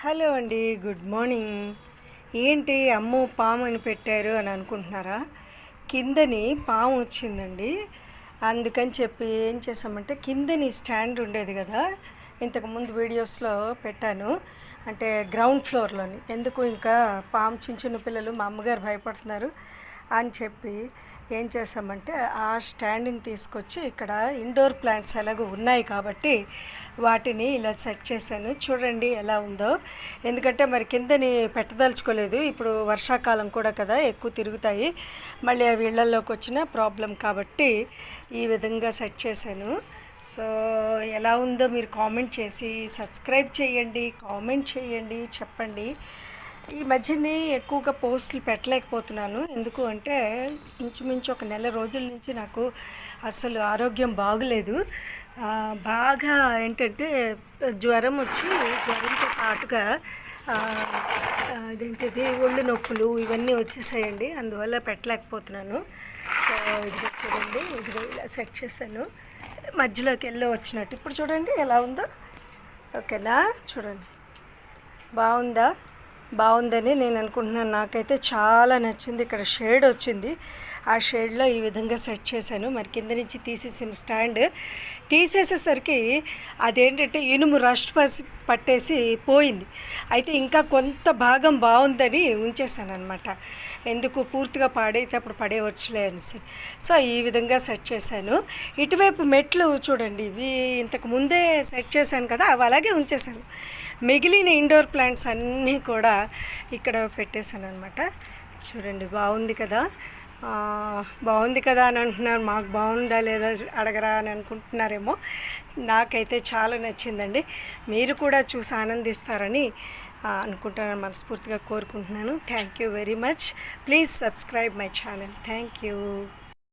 Hello అండి, good morning. ఏంటి అమ్మో పాము అని పెట్టారు అని అనుకుంటున్నారా? కిందని పాము వచ్చిందండి. అందుకని చెప్పి ఏం చేసామంటే కిందని స్టాండ్ ఉండేది కదా, ఇంతకుముందు వీడియోస్లో పెట్టాను. అంటే గ్రౌండ్ ఫ్లోర్లోని ఎందుకు ఇంకా పాము చిన్న చిన్న పిల్లలు మా అమ్మగారు భయపడుతున్నారు అని చెప్పి ఏం చేసామంటే ఆ స్టాండ్ని తీసుకొచ్చి ఇక్కడ ఇండోర్ ప్లాంట్స్ ఎలాగో ఉన్నాయి కాబట్టి వాటిని ఇలా సెట్ చేశాను. చూడండి ఎలా ఉందో. ఎందుకంటే మరి కిందని పెట్టదలుచుకోలేదు, ఇప్పుడు వర్షాకాలం కూడా కదా, ఎక్కువ తిరుగుతాయి, మళ్ళీ అవి ఇళ్లలోకి వచ్చిన ప్రాబ్లం కాబట్టి ఈ విధంగా సెట్ చేశాను. సో ఎలా ఉందో మీరు కామెంట్ చేసి సబ్స్క్రైబ్ చేయండి, కామెంట్ చేయండి, చెప్పండి. ఈ మధ్యనే ఎక్కువగా పోస్టులు పెట్టలేకపోతున్నాను. ఎందుకు అంటే ఇంచుమించు ఒక నెల రోజుల నుంచి నాకు అసలు ఆరోగ్యం బాగులేదు. బాగా ఏంటంటే జ్వరం వచ్చి, జ్వరంతో పాటుగా అదేంటిది ఒళ్ళు నొప్పులు ఇవన్నీ వచ్చేసాయండి. అందువల్ల పెట్టలేకపోతున్నాను. సో ఇదిగో చూడండి, ఇదిగో ఇలా సెట్ చేశాను, మధ్యలోకి వెళ్ళి వచ్చినట్టు. ఇప్పుడు చూడండి ఎలా ఉందో. ఓకేనా? చూడండి బాగుందా? బాగుందని నేను అనుకుంటున్నాను. నాకైతే చాలా నచ్చింది. ఇక్కడ షేడ్ వచ్చింది, ఆ షేడ్లో ఈ విధంగా సెట్ చేశాను. మరి కింద నుంచి తీసేసిన స్టాండ్ తీసేసేసరికి అదేంటంటే ఇనుము రస్ట్ పట్టేసి పోయింది. అయితే ఇంకా కొంత భాగం బాగుందని ఉంచేసాను అనమాట. ఎందుకు పూర్తిగా పాడైతే అప్పుడు పడేయవచ్చులే అనేసి. సో ఈ విధంగా సెట్ చేశాను. ఇటువైపు మెట్లు చూడండి, ఇవి ఇంతకు ముందే సెట్ చేశాను కదా, అవి అలాగే ఉంచేసాను. మిగిలిన ఇండోర్ ప్లాంట్స్ అన్నీ కూడా ఇక్కడ పెట్టేశాను అనమాట. చూడండి బాగుంది కదా. బాగుంది కదా అని అంటున్నారు, మాకు బాగుందా లేదా అడగరా అని అనుకుంటున్నారేమో. నాకైతే చాలా నచ్చిందండి. మీరు కూడా చూసి ఆనందిస్తారని అనుకుంటాను, మనస్ఫూర్తిగా కోరుకుంటున్నాను. Thank you very much. Please subscribe my channel. Thank you.